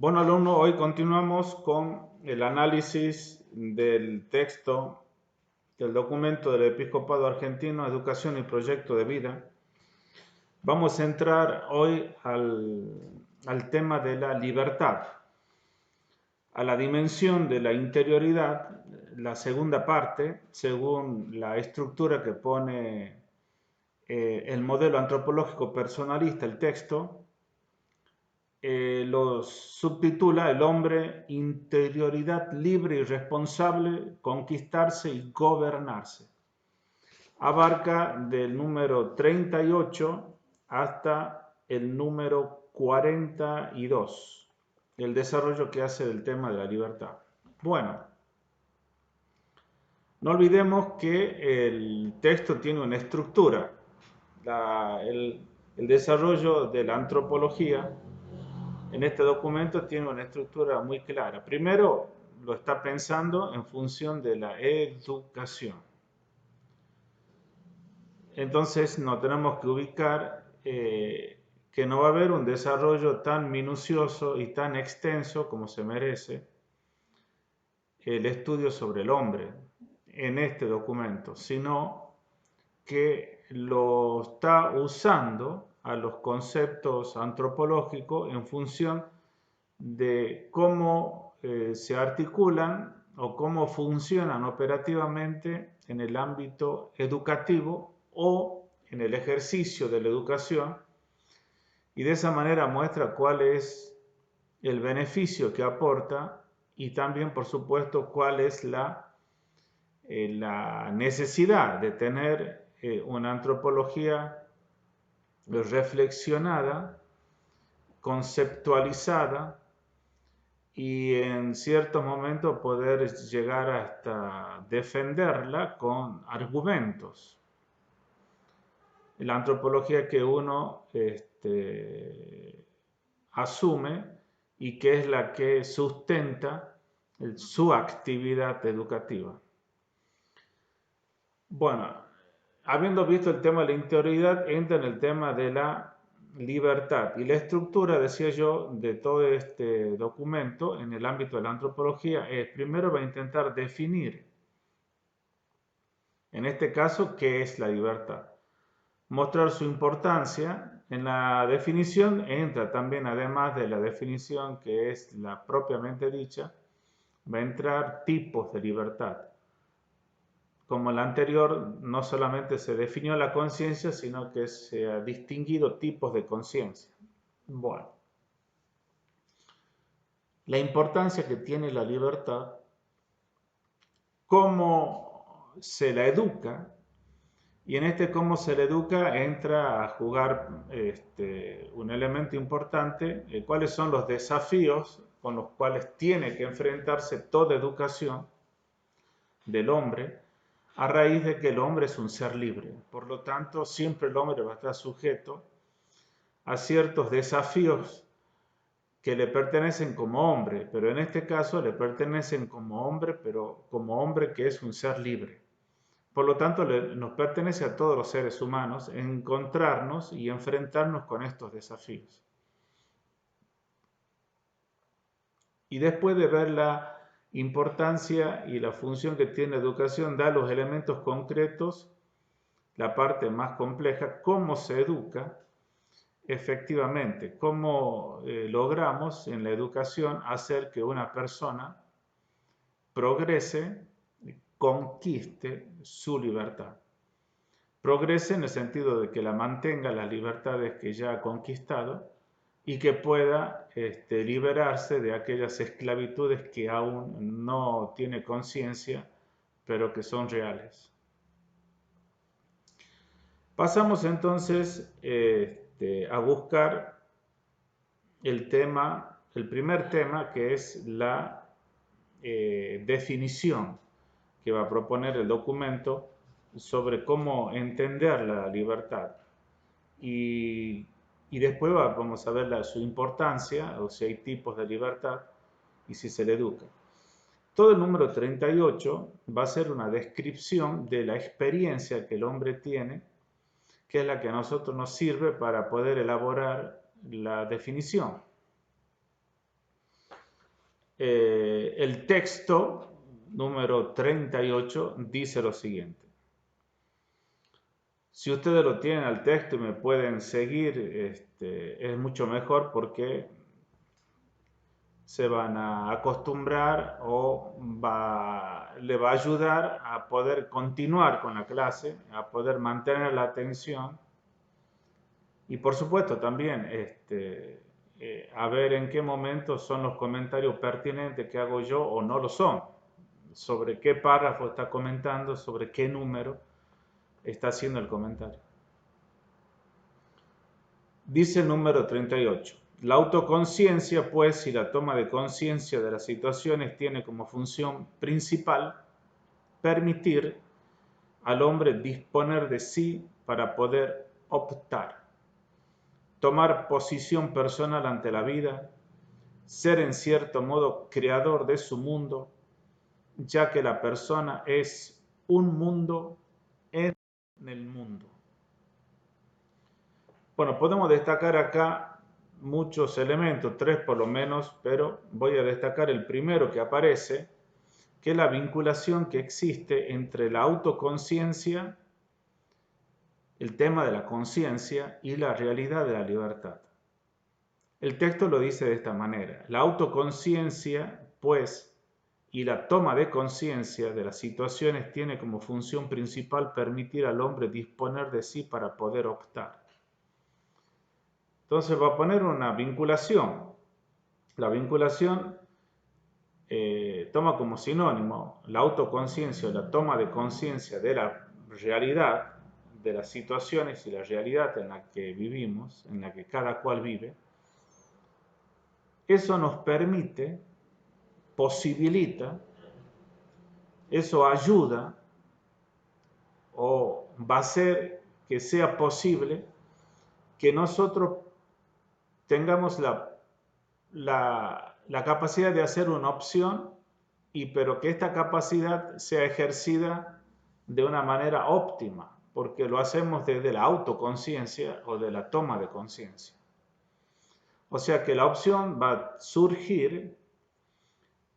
Bueno, alumno, hoy continuamos con el análisis del texto del documento del Episcopado Argentino, Educación y Proyecto de Vida. Vamos a entrar hoy al tema de la libertad, a la dimensión de la interioridad, la segunda parte, según la estructura que pone el modelo antropológico personalista, el texto. Los subtitula El hombre, interioridad libre y responsable, conquistarse y gobernarse. Abarca del número 38 hasta el número 42, el desarrollo que hace del tema de la libertad. Bueno, no olvidemos que el texto tiene una estructura. El desarrollo de la antropología en este documento tiene una estructura muy clara. Primero, lo está pensando en función de la educación. Entonces, nos tenemos que ubicar que no va a haber un desarrollo tan minucioso y tan extenso como se merece el estudio sobre el hombre en este documento, sino que lo está usando a los conceptos antropológicos en función de cómo se articulan o cómo funcionan operativamente en el ámbito educativo o en el ejercicio de la educación, y de esa manera muestra cuál es el beneficio que aporta y también, por supuesto, cuál es la necesidad de tener una antropología reflexionada, conceptualizada, y en ciertos momentos poder llegar hasta defenderla con argumentos. La antropología que uno asume y que es la que sustenta su actividad educativa. Bueno, habiendo visto el tema de la interioridad, entra en el tema de la libertad. Y la estructura, decía yo, de todo este documento en el ámbito de la antropología es, primero va a intentar definir, en este caso, qué es la libertad. Mostrar su importancia. En la definición entra también, además de la definición que es la propiamente dicha, va a entrar tipos de libertad. Como la anterior, no solamente se definió la conciencia, sino que se ha distinguido tipos de conciencia. Bueno, la importancia que tiene la libertad, cómo se la educa, y en este cómo se le educa entra a jugar un elemento importante, cuáles son los desafíos con los cuales tiene que enfrentarse toda educación del hombre, a raíz de que el hombre es un ser libre. Por lo tanto, siempre el hombre va a estar sujeto a ciertos desafíos que le pertenecen como hombre, pero en este caso le pertenecen como hombre, pero como hombre que es un ser libre. Por lo tanto, nos pertenece a todos los seres humanos encontrarnos y enfrentarnos con estos desafíos. Y después de ver la importancia y la función que tiene la educación, da los elementos concretos, la parte más compleja, cómo se educa efectivamente, cómo logramos en la educación hacer que una persona progrese, conquiste su libertad. Progrese en el sentido de que la mantenga las libertades que ya ha conquistado y que pueda liberarse de aquellas esclavitudes que aún no tiene conciencia, pero que son reales. Pasamos entonces a buscar el primer tema, que es la definición que va a proponer el documento sobre cómo entender la libertad. Y después vamos a ver su importancia, o si hay tipos de libertad y si se le educa. Todo el número 38 va a ser una descripción de la experiencia que el hombre tiene, que es la que a nosotros nos sirve para poder elaborar la definición. el texto número 38 dice lo siguiente. Si ustedes lo tienen al texto y me pueden seguir, es mucho mejor porque se van a acostumbrar o le va a ayudar a poder continuar con la clase, a poder mantener la atención y por supuesto también a ver en qué momento son los comentarios pertinentes que hago yo o no lo son, sobre qué párrafo está comentando, sobre qué número está haciendo el comentario. Dice el número 38. La autoconciencia, pues, y la toma de conciencia de las situaciones tiene como función principal permitir al hombre disponer de sí para poder optar, tomar posición personal ante la vida, ser en cierto modo creador de su mundo, ya que la persona es un mundo en el mundo. Bueno, podemos destacar acá muchos elementos, 3 por lo menos, pero voy a destacar el primero que aparece, que es la vinculación que existe entre la autoconciencia, el tema de la conciencia y la realidad de la libertad. El texto lo dice de esta manera: la autoconciencia, pues, y la toma de conciencia de las situaciones tiene como función principal permitir al hombre disponer de sí para poder optar. Entonces va a poner una vinculación. La vinculación toma como sinónimo la autoconciencia o la toma de conciencia de la realidad, de las situaciones y la realidad en la que vivimos, en la que cada cual vive. Eso nos permite, posibilita, eso ayuda o va a hacer que sea posible que nosotros tengamos la capacidad de hacer una opción, pero que esta capacidad sea ejercida de una manera óptima, porque lo hacemos desde la autoconciencia o de la toma de conciencia. O sea que la opción va a surgir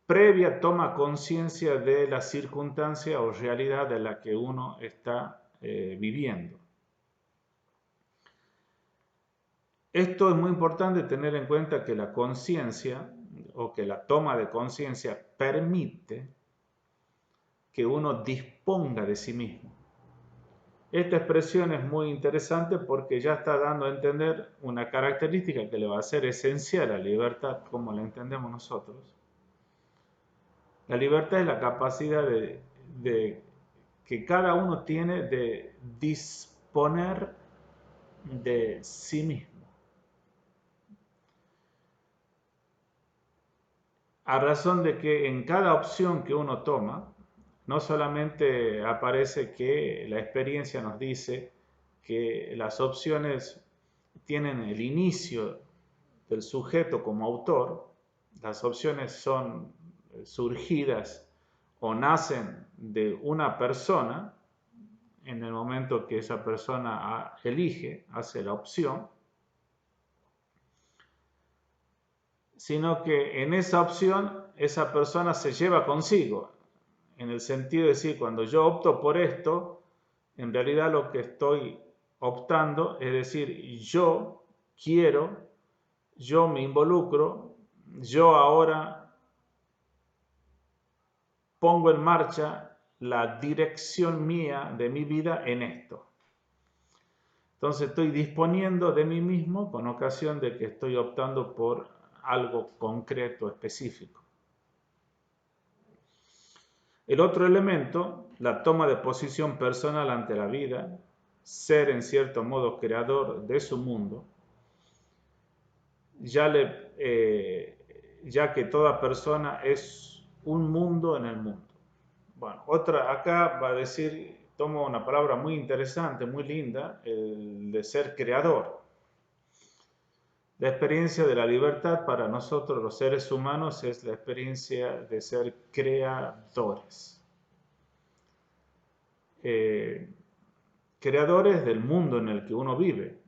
previa toma conciencia de la circunstancia o realidad de la que uno está viviendo. Esto es muy importante tener en cuenta que la conciencia o que la toma de conciencia permite que uno disponga de sí mismo. Esta expresión es muy interesante porque ya está dando a entender una característica que le va a ser esencial a la libertad como la entendemos nosotros. La libertad es la capacidad que cada uno tiene de disponer de sí mismo. A razón de que en cada opción que uno toma, no solamente aparece que la experiencia nos dice que las opciones tienen el inicio del sujeto como autor, las opciones son surgidas o nacen de una persona en el momento que esa persona elige, hace la opción, sino que en esa opción esa persona se lleva consigo, en el sentido de decir, cuando yo opto por esto, en realidad lo que estoy optando es decir, yo quiero, yo me involucro, yo ahora pongo en marcha la dirección mía de mi vida en esto. Entonces estoy disponiendo de mí mismo con ocasión de que estoy optando por algo concreto, específico. El otro elemento, la toma de posición personal ante la vida, ser en cierto modo creador de su mundo, ya que toda persona es un mundo en el mundo. Bueno, acá va a decir, tomo una palabra muy interesante, muy linda, el de ser creador. La experiencia de la libertad para nosotros los seres humanos es la experiencia de ser creadores. Creadores del mundo en el que uno vive.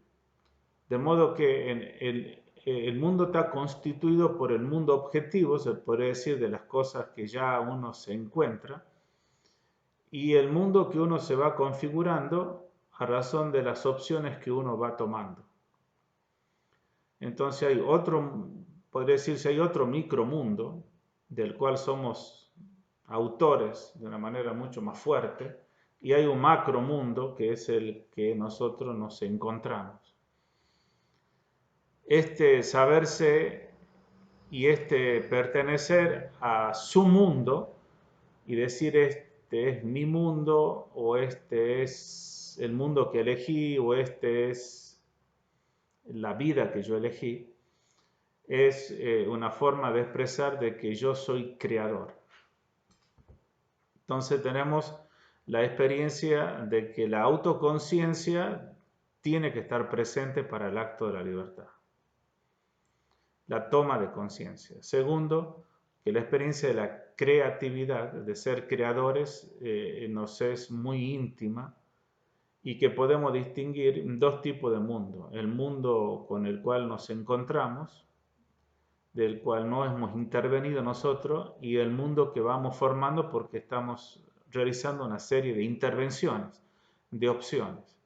De modo que el mundo está constituido por el mundo objetivo, se podría decir, de las cosas que ya uno se encuentra, y el mundo que uno se va configurando a razón de las opciones que uno va tomando. Entonces hay otro, podría decirse, hay otro micromundo del cual somos autores de una manera mucho más fuerte, y hay un macromundo que es el que nosotros nos encontramos. Este saberse y este pertenecer a su mundo y decir este es mi mundo o este es el mundo que elegí o este es la vida que yo elegí, es una forma de expresar de que yo soy creador. Entonces tenemos la experiencia de que la autoconciencia tiene que estar presente para el acto de la libertad. La toma de conciencia. Segundo, que la experiencia de la creatividad, de ser creadores, nos es muy íntima y que podemos distinguir dos tipos de mundo. El mundo con el cual nos encontramos, del cual no hemos intervenido nosotros, y el mundo que vamos formando porque estamos realizando una serie de intervenciones, de opciones.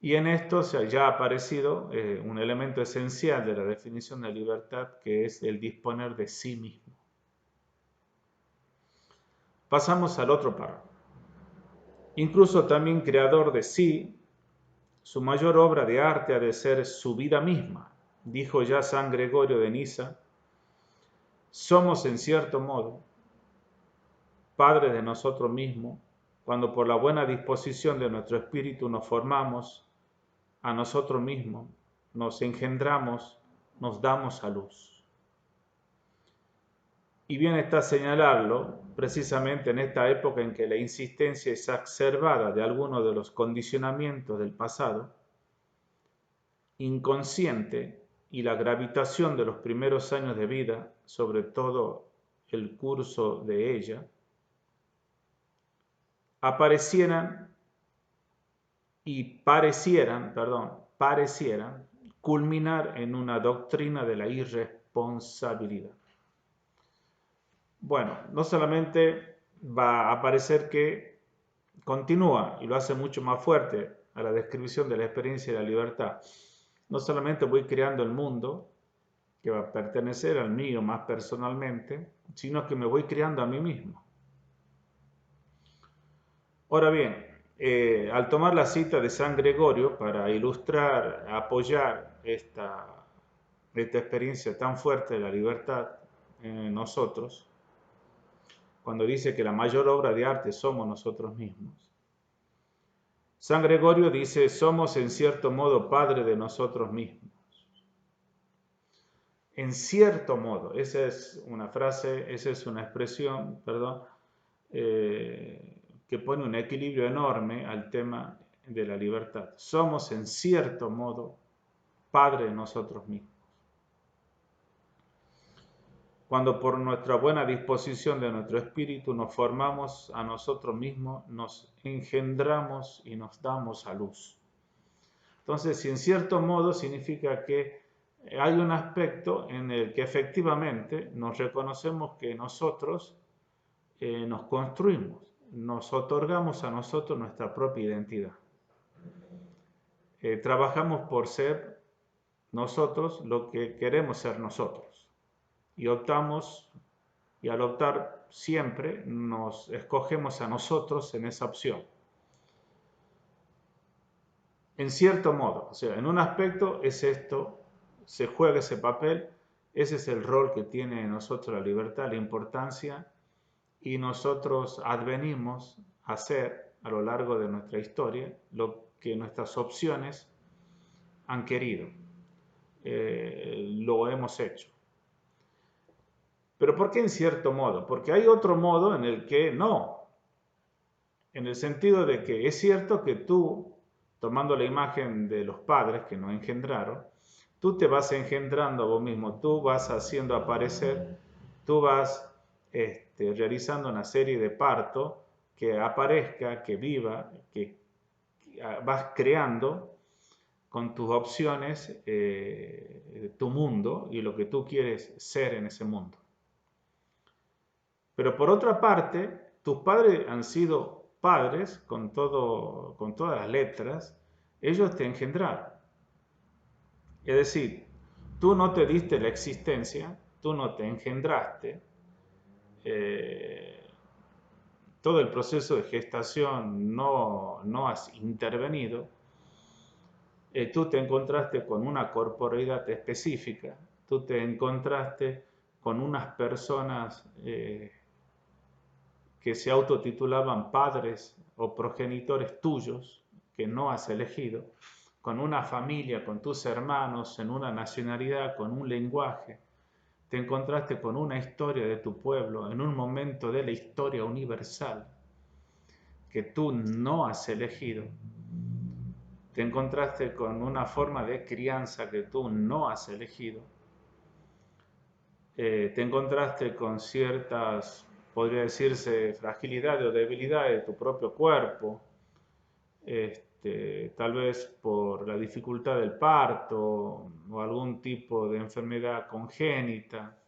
Y en esto ya ha aparecido un elemento esencial de la definición de libertad, que es el disponer de sí mismo. Pasamos al otro párrafo. Incluso también creador de sí, su mayor obra de arte ha de ser su vida misma, dijo ya San Gregorio de Niza. Somos en cierto modo padres de nosotros mismos cuando por la buena disposición de nuestro espíritu nos formamos a nosotros mismos, nos engendramos, nos damos a luz. Y bien está señalarlo precisamente en esta época en que la insistencia exacerbada de algunos de los condicionamientos del pasado, inconsciente, y la gravitación de los primeros años de vida, sobre todo el curso de ella, parecieran culminar en una doctrina de la irresponsabilidad. Bueno, no solamente va a parecer que continúa y lo hace mucho más fuerte a la descripción de la experiencia de la libertad. No solamente voy creando el mundo que va a pertenecer al mío más personalmente, sino que me voy creando a mí mismo. Ahora bien, al tomar la cita de San Gregorio para ilustrar, apoyar esta experiencia tan fuerte de la libertad en nosotros, cuando dice que la mayor obra de arte somos nosotros mismos, San Gregorio dice, somos en cierto modo padre de nosotros mismos. En cierto modo, esa es una frase, esa es una expresión, que pone un equilibrio enorme al tema de la libertad. Somos en cierto modo padre de nosotros mismos. Cuando por nuestra buena disposición de nuestro espíritu nos formamos a nosotros mismos, nos engendramos y nos damos a luz. Entonces, en cierto modo significa que hay un aspecto en el que efectivamente nos reconocemos que nosotros nos construimos, nos otorgamos a nosotros nuestra propia identidad. Trabajamos por ser nosotros lo que queremos ser nosotros. Y optamos, y al optar siempre nos escogemos a nosotros en esa opción. En cierto modo, o sea, en un aspecto es esto, se juega ese papel, ese es el rol que tiene en nosotros la libertad, la importancia, y nosotros advenimos a hacer a lo largo de nuestra historia lo que nuestras opciones han querido, lo hemos hecho. ¿Pero por qué en cierto modo? Porque hay otro modo en el que no. En el sentido de que es cierto que tú, tomando la imagen de los padres que nos engendraron, tú te vas engendrando a vos mismo, tú vas haciendo aparecer, tú vas realizando una serie de partos que aparezca, que viva, que vas creando con tus opciones, tu mundo y lo que tú quieres ser en ese mundo. Pero por otra parte, tus padres han sido padres con todas las letras, ellos te engendraron. Es decir, tú no te diste la existencia, tú no te engendraste, eh, todo el proceso de gestación no has intervenido, tú te encontraste con una corporeidad específica, tú te encontraste con unas personas que se autotitulaban padres o progenitores tuyos, que no has elegido, con una familia, con tus hermanos, en una nacionalidad, con un lenguaje. Te encontraste con una historia de tu pueblo, en un momento de la historia universal que tú no has elegido. Te encontraste con una forma de crianza que tú no has elegido. Te encontraste con ciertas, podría decirse, fragilidades o debilidades de tu propio cuerpo, tal vez por la dificultad del parto o algún tipo de enfermedad congénita.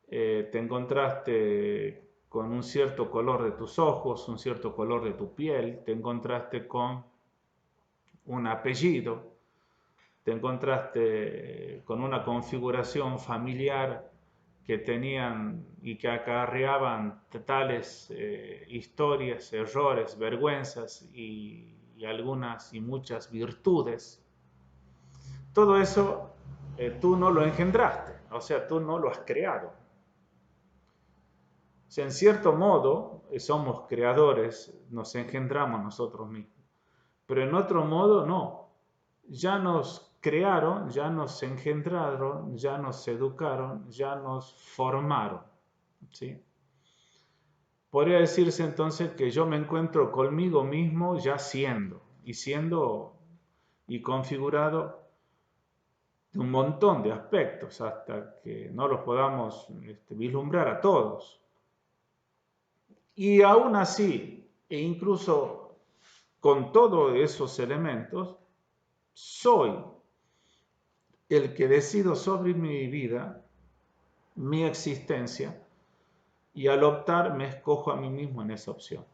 Te encontraste con un cierto color de tus ojos, un cierto color de tu piel, te encontraste con un apellido, te encontraste con una configuración familiar que tenían y que acarreaban tales historias, errores, vergüenzas y algunas y muchas virtudes. Todo eso tú no lo engendraste, o sea, tú no lo has creado. O sea, en cierto modo somos creadores, nos engendramos nosotros mismos, pero en otro modo no. Ya nos crearon, ya nos engendraron, ya nos educaron, ya nos formaron. ¿Sí? Podría decirse entonces que yo me encuentro conmigo mismo ya siendo y configurado de un montón de aspectos hasta que no los podamos vislumbrar a todos. Y aún así, e incluso con todos esos elementos, soy el que decido sobre mi vida, mi existencia, y al optar me escojo a mí mismo en esa opción.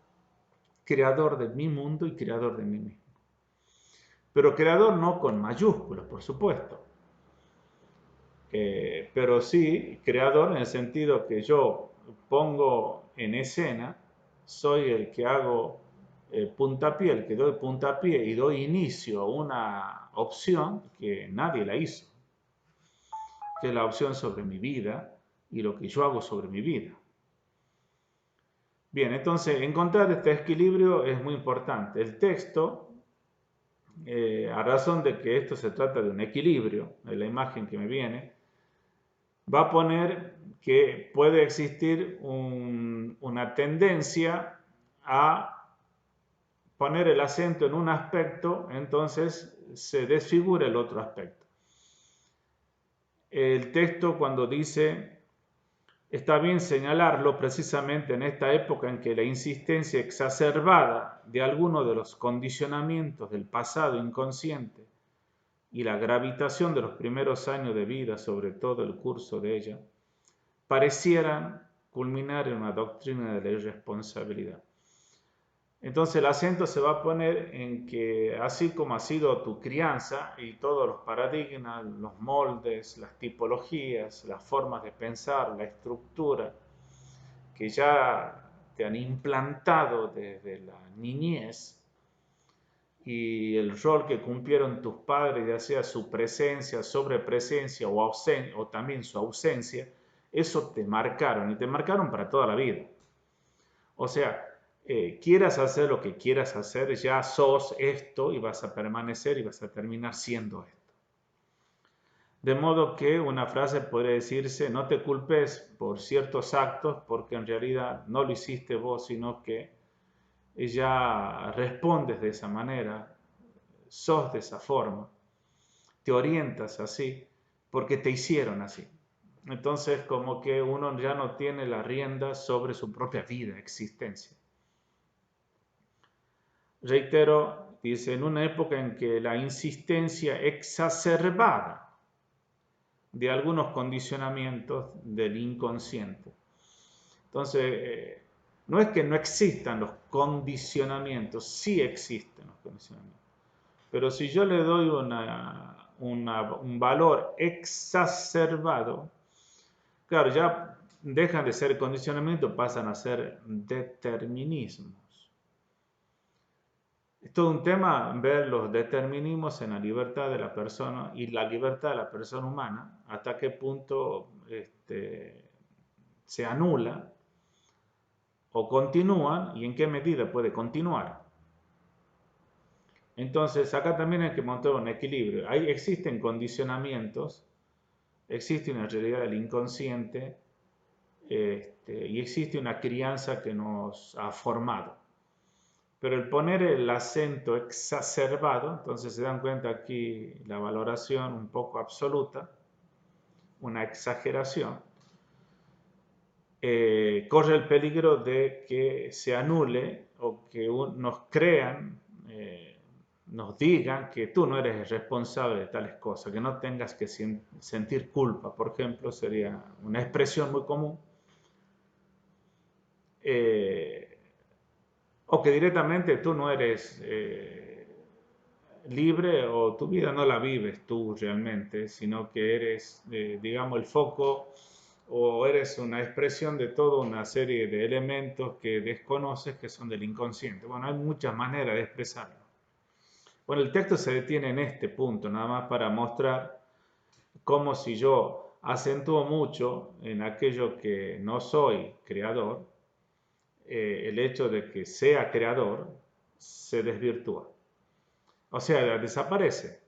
Creador de mi mundo y creador de mí mismo. Pero creador no con mayúsculas, por supuesto. Pero sí creador en el sentido que yo pongo en escena, soy el que hago puntapié, el que doy puntapié y doy inicio a una opción que nadie la hizo, que es la opción sobre mi vida y lo que yo hago sobre mi vida. Bien, entonces encontrar este equilibrio es muy importante. El texto, a razón de que esto se trata de un equilibrio, en la imagen que me viene, va a poner que puede existir una tendencia a poner el acento en un aspecto, entonces se desfigura el otro aspecto. El texto cuando dice, está bien señalarlo precisamente en esta época en que la insistencia exacerbada de algunos de los condicionamientos del pasado inconsciente y la gravitación de los primeros años de vida sobre todo el curso de ella, parecieran culminar en una doctrina de la irresponsabilidad. Entonces el acento se va a poner en que así como ha sido tu crianza y todos los paradigmas, los moldes, las tipologías, las formas de pensar, la estructura que ya te han implantado desde la niñez y el rol que cumplieron tus padres, ya sea su presencia, sobrepresencia o también su ausencia, eso te marcaron y te marcaron para toda la vida. O sea, quieras hacer lo que quieras hacer, ya sos esto y vas a permanecer y vas a terminar siendo esto. De modo que una frase podría decirse, no te culpes por ciertos actos porque en realidad no lo hiciste vos, sino que ya respondes de esa manera, sos de esa forma, te orientas así porque te hicieron así. Entonces como que uno ya no tiene la rienda sobre su propia vida, existencia. Reitero dice, en una época en que la insistencia exacerbada de algunos condicionamientos del inconsciente. Entonces, no es que no existan los condicionamientos, sí existen los condicionamientos. Pero si yo le doy un valor exacerbado, claro, ya dejan de ser condicionamientos, pasan a ser determinismos. Es todo un tema ver los determinismos en la libertad de la persona y la libertad de la persona humana, hasta qué punto se anula o continúan y en qué medida puede continuar. Entonces, acá también hay que montar un equilibrio. Ahí existen condicionamientos, existe una realidad del inconsciente y existe una crianza que nos ha formado. Pero el poner el acento exacerbado, entonces se dan cuenta aquí la valoración un poco absoluta, una exageración, corre el peligro de que se anule o que nos crean, nos digan que tú no eres responsable de tales cosas, que no tengas que sentir culpa, por ejemplo, sería una expresión muy común. O que directamente tú no eres libre o tu vida no la vives tú realmente, sino que eres, digamos, el foco o eres una expresión de toda una serie de elementos que desconoces que son del inconsciente. Bueno, hay muchas maneras de expresarlo. Bueno, el texto se detiene en este punto, nada más para mostrar cómo si yo acentúo mucho en aquello que no soy creador, el hecho de que sea creador se desvirtúa. O sea, desaparece.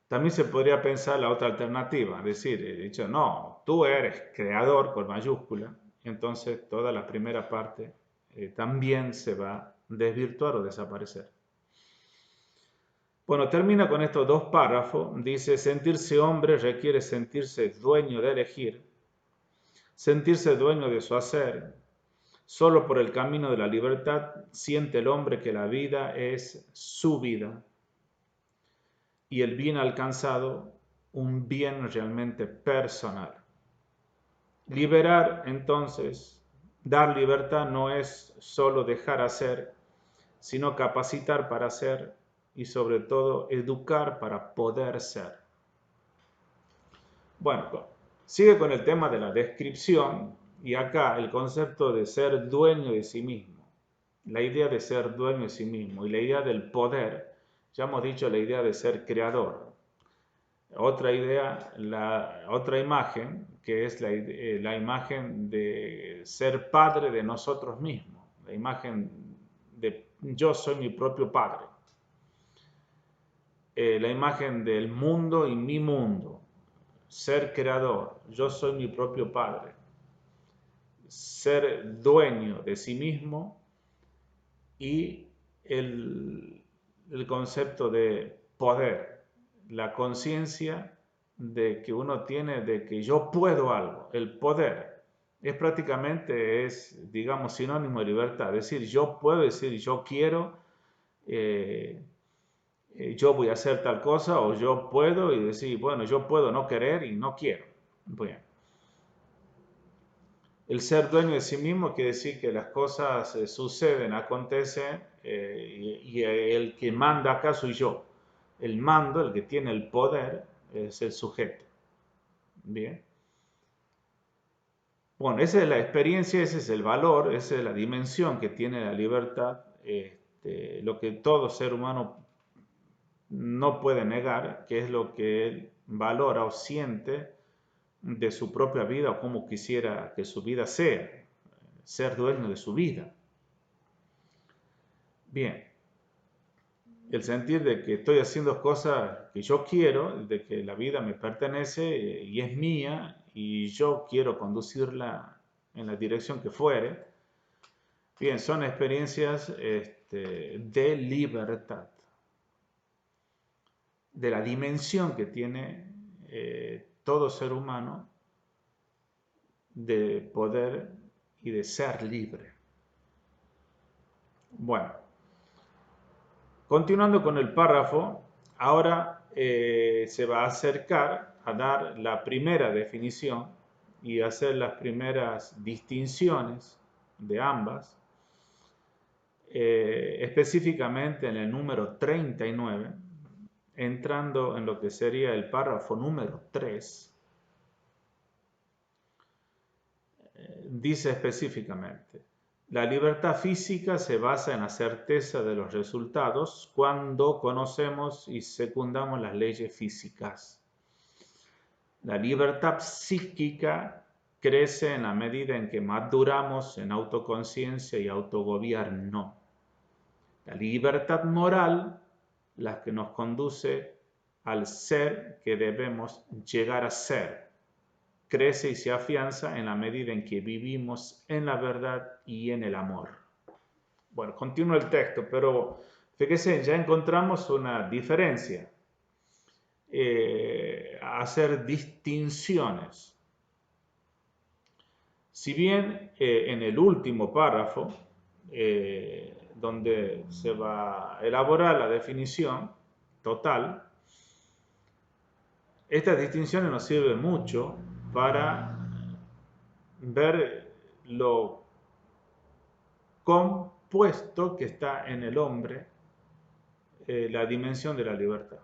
También se podría pensar la otra alternativa, es decir, he dicho, no, tú eres creador con mayúscula, entonces toda la primera parte también se va a desvirtuar o desaparecer. Bueno, termina con estos dos párrafos, dice, sentirse hombre requiere sentirse dueño de elegir, sentirse dueño de su hacer. Solo por el camino de la libertad siente el hombre que la vida es su vida y el bien alcanzado un bien realmente personal. Liberar, entonces, dar libertad no es solo dejar hacer, sino capacitar para hacer y sobre todo educar para poder ser. Bueno, sigue con el tema de la descripción y acá el concepto de ser dueño de sí mismo, la idea de ser dueño de sí mismo y la idea del poder, ya hemos dicho la idea de ser creador. Otra idea, otra imagen, que es la imagen de ser padre de nosotros mismos, la imagen de yo soy mi propio padre, la imagen del mundo y mi mundo, ser creador, yo soy mi propio padre, ser dueño de sí mismo y el concepto de poder, la conciencia de que uno tiene de que yo puedo algo, el poder. Es prácticamente, digamos, sinónimo de libertad. Es decir, yo puedo decir, yo quiero, yo voy a hacer tal cosa, o yo puedo y decir, bueno, yo puedo no querer y no quiero. Bien. El ser dueño de sí mismo quiere decir que las cosas suceden, acontecen, y el que manda acá soy yo. El mando, el que tiene el poder, es el sujeto. Bien. Bueno, esa es la experiencia, ese es el valor, esa es la dimensión que tiene la libertad, lo que todo ser humano no puede negar, que es lo que él valora o siente de su propia vida o como quisiera que su vida sea, ser dueño de su vida. Bien, el sentir de que estoy haciendo cosas que yo quiero, de que la vida me pertenece y es mía y yo quiero conducirla en la dirección que fuere. Bien, son experiencias de libertad, de la dimensión que tiene todo ser humano de poder y de ser libre. Bueno, Continuando con el párrafo, ahora se va a acercar a dar la primera definición y hacer las primeras distinciones de ambas, específicamente en el número 39, entrando en lo que sería el párrafo número 3, dice específicamente: la libertad física se basa en la certeza de los resultados cuando conocemos y secundamos las leyes físicas. La libertad psíquica crece en la medida en que maduramos en autoconciencia y autogobierno. La libertad moral, la que nos conduce al ser que debemos llegar a ser, crece y se afianza en la medida en que vivimos en la verdad y en el amor. Bueno, continúa el texto, pero fíjese, ya encontramos una diferencia. Hacer distinciones. Si bien en el último párrafo, donde se va a elaborar la definición total, estas distinciones nos sirven mucho para ver lo compuesto que está en el hombre la dimensión de la libertad.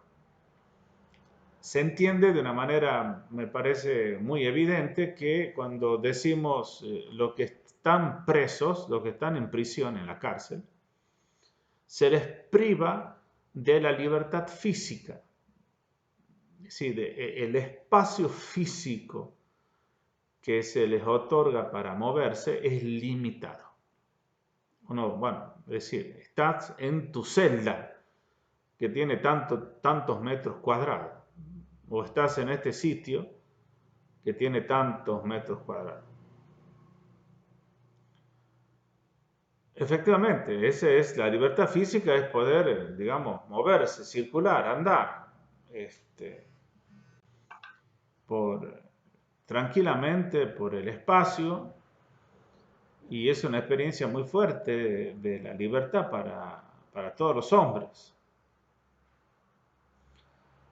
Se entiende de una manera, me parece muy evidente, que cuando decimos los que están presos, los que están en prisión, en la cárcel, se les priva de la libertad física. Es decir, el espacio físico que se les otorga para moverse es limitado. Es decir, estás en tu celda que tiene tantos metros cuadrados, o estás en este sitio que tiene tantos metros cuadrados. Efectivamente, esa es la libertad física, es poder, digamos, moverse, circular, andar, tranquilamente por el espacio, y es una experiencia muy fuerte de la libertad para todos los hombres.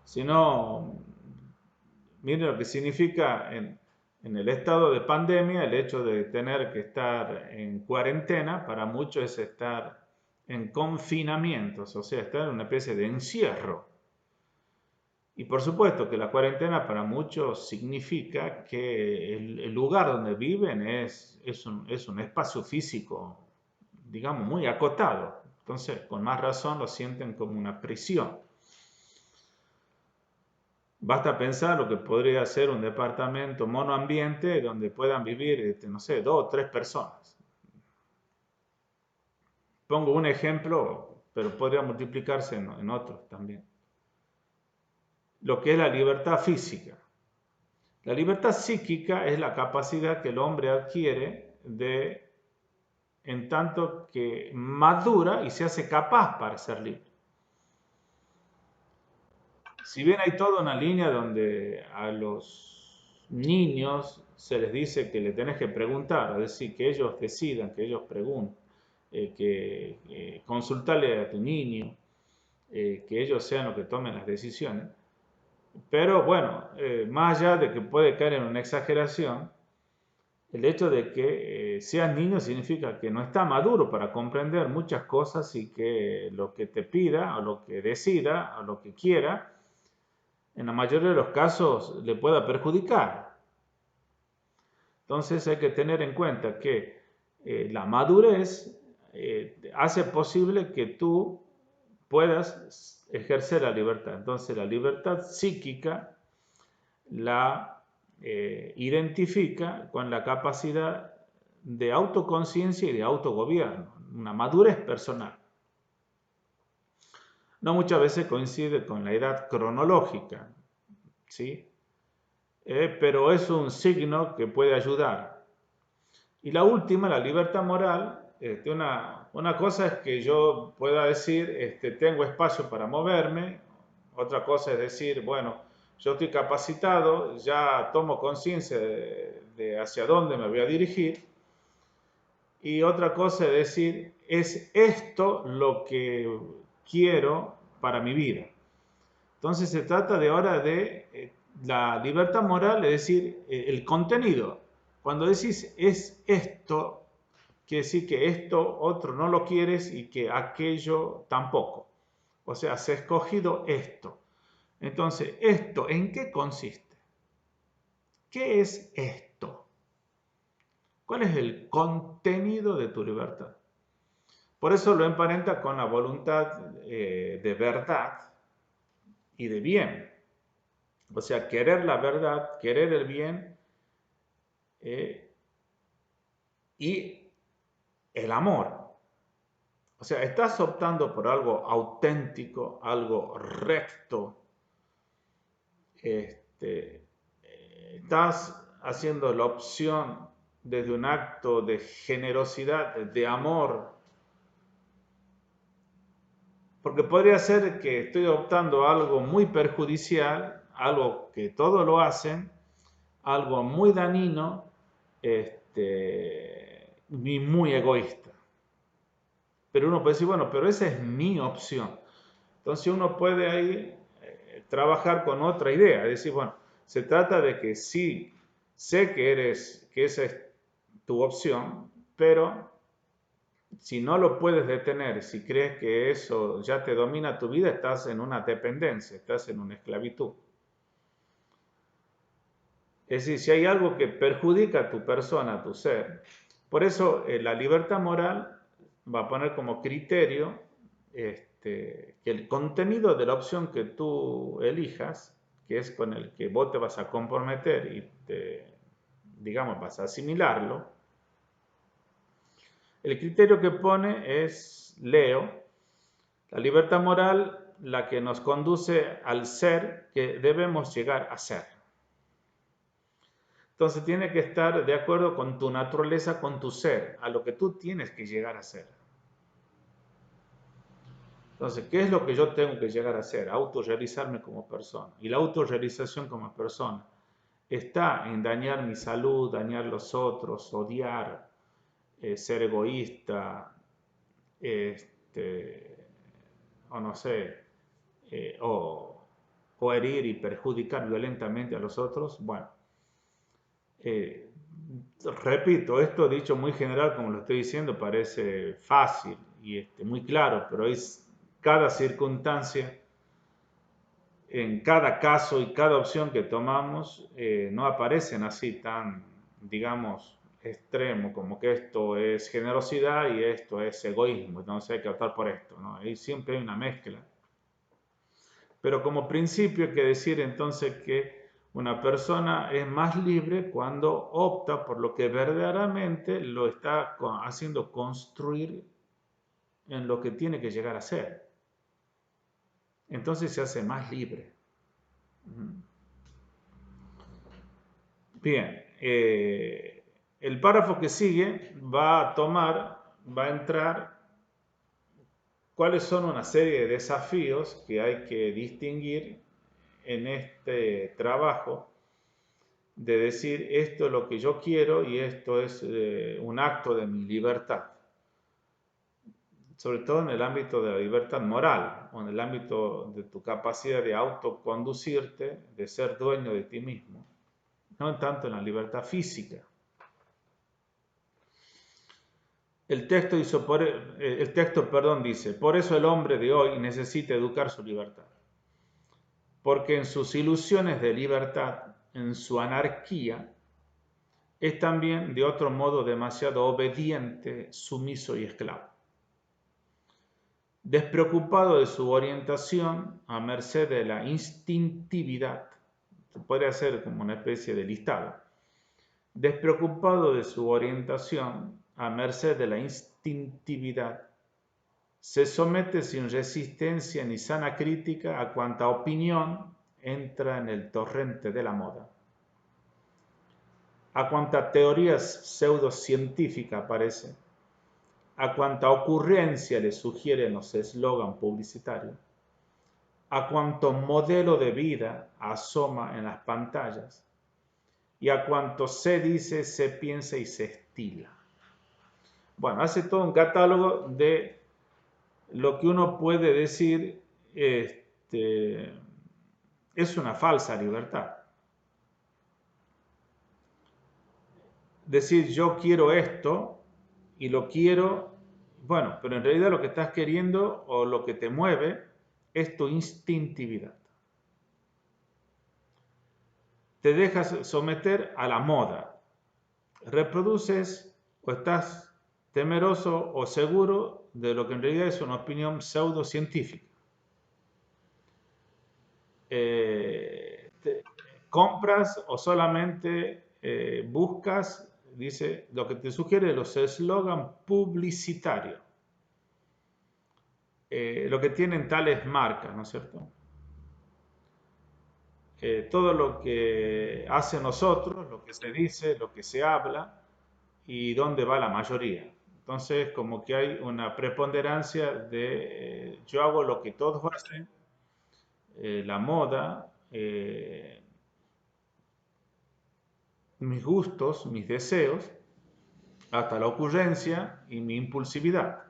Si no, miren lo que significa en el estado de pandemia el hecho de tener que estar en cuarentena. Para muchos es estar en confinamientos, o sea, estar en una especie de encierro. Y por supuesto que la cuarentena para muchos significa que el lugar donde viven es un espacio físico, digamos, muy acotado. Entonces, con más razón lo sienten como una prisión. Basta pensar lo que podría ser un departamento monoambiente donde puedan vivir, no sé, 2 o 3 personas. Pongo un ejemplo, pero podría multiplicarse en otros también. Lo que es la libertad física. La libertad psíquica es la capacidad que el hombre adquiere en tanto que madura y se hace capaz para ser libre. Si bien hay toda una línea donde a los niños se les dice que le tenés que preguntar, es decir, que ellos decidan, que ellos pregunten, consultarle a tu niño, que ellos sean los que tomen las decisiones. Pero bueno, más allá de que puede caer en una exageración, el hecho de que seas niño significa que no está maduro para comprender muchas cosas y que lo que te pida o lo que decida o lo que quiera, en la mayoría de los casos le pueda perjudicar. Entonces hay que tener en cuenta que la madurez hace posible que tú puedas ejercer la libertad. Entonces la libertad psíquica la identifica con la capacidad de autoconciencia y de autogobierno, una madurez personal. No muchas veces coincide con la edad cronológica, ¿sí? Pero es un signo que puede ayudar. Y la última, la libertad moral, una cosa es que yo pueda decir, tengo espacio para moverme. Otra cosa es decir, bueno, yo estoy capacitado, ya tomo conciencia de hacia dónde me voy a dirigir. Y otra cosa es decir, es esto lo que quiero para mi vida. Entonces se trata de ahora de la libertad moral, es decir, el contenido. Cuando decís es esto, quiere decir que esto otro no lo quieres y que aquello tampoco. O sea, has escogido esto. Entonces, ¿esto en qué consiste? ¿Qué es esto? ¿Cuál es el contenido de tu libertad? Por eso lo emparenta con la voluntad de verdad y de bien. O sea, querer la verdad, querer el bien y el amor. O sea, estás optando por algo auténtico, algo recto. Estás haciendo la opción desde un acto de generosidad, de amor. Porque podría ser que estoy optando algo muy perjudicial, algo que todos lo hacen, algo muy dañino y muy egoísta. Pero uno puede decir, bueno, pero esa es mi opción. Entonces uno puede ahí trabajar con otra idea, es decir, bueno, se trata de que sí, sé que esa es tu opción, pero si no lo puedes detener, si crees que eso ya te domina tu vida, estás en una dependencia, estás en una esclavitud. Es decir, si hay algo que perjudica a tu persona, a tu ser, por eso la libertad moral va a poner como criterio que el contenido de la opción que tú elijas, que es con el que vos te vas a comprometer y digamos, vas a asimilarlo, el criterio que pone es, leo, la libertad moral, la que nos conduce al ser que debemos llegar a ser. Entonces tiene que estar de acuerdo con tu naturaleza, con tu ser, a lo que tú tienes que llegar a ser. Entonces, ¿qué es lo que yo tengo que llegar a ser? Autorrealizarme como persona. Y la autorrealización como persona está en dañar mi salud, dañar los otros, odiar, ser egoísta, o no sé, o herir y perjudicar violentamente a los otros. Bueno, repito, esto dicho muy general, como lo estoy diciendo, parece fácil y muy claro, pero es cada circunstancia, en cada caso y cada opción que tomamos, no aparecen así tan, digamos, extremo, como que esto es generosidad y esto es egoísmo, entonces hay que optar por esto, ¿no? Ahí siempre hay una mezcla. Pero como principio hay que decir entonces que una persona es más libre cuando opta por lo que verdaderamente lo está haciendo construir en lo que tiene que llegar a ser. Entonces se hace más libre. Bien, el párrafo que sigue va a entrar cuáles son una serie de desafíos que hay que distinguir en este trabajo de decir esto es lo que yo quiero y esto es un acto de mi libertad, sobre todo en el ámbito de la libertad moral o en el ámbito de tu capacidad de autoconducirte, de ser dueño de ti mismo, no tanto en la libertad física. El texto dice, por eso el hombre de hoy necesita educar su libertad, porque en sus ilusiones de libertad, en su anarquía, es también de otro modo demasiado obediente, sumiso y esclavo. Despreocupado de su orientación a merced de la instintividad, se podría hacer como una especie de listado, despreocupado de su orientación a merced de la instintividad, se somete sin resistencia ni sana crítica a cuanta opinión entra en el torrente de la moda, a cuanta teoría pseudocientífica aparece, a cuanta ocurrencia le sugieren los eslogan publicitarios, a cuanto modelo de vida asoma en las pantallas y a cuanto se dice, se piensa y se estila. Bueno, hace todo un catálogo de lo que uno puede decir es una falsa libertad. Decir yo quiero esto y lo quiero, bueno, pero en realidad lo que estás queriendo o lo que te mueve es tu instintividad. Te dejas someter a la moda. Reproduces o estás temeroso o seguro de lo que en realidad es una opinión pseudocientífica. Compras o solamente buscas, dice, lo que te sugiere los eslogan publicitarios, lo que tienen tales marcas, ¿no es cierto? Todo lo que hace nosotros, lo que se dice, lo que se habla y dónde va la mayoría. Entonces, como que hay una preponderancia de yo hago lo que todos hacen, la moda, mis gustos, mis deseos, hasta la ocurrencia y mi impulsividad.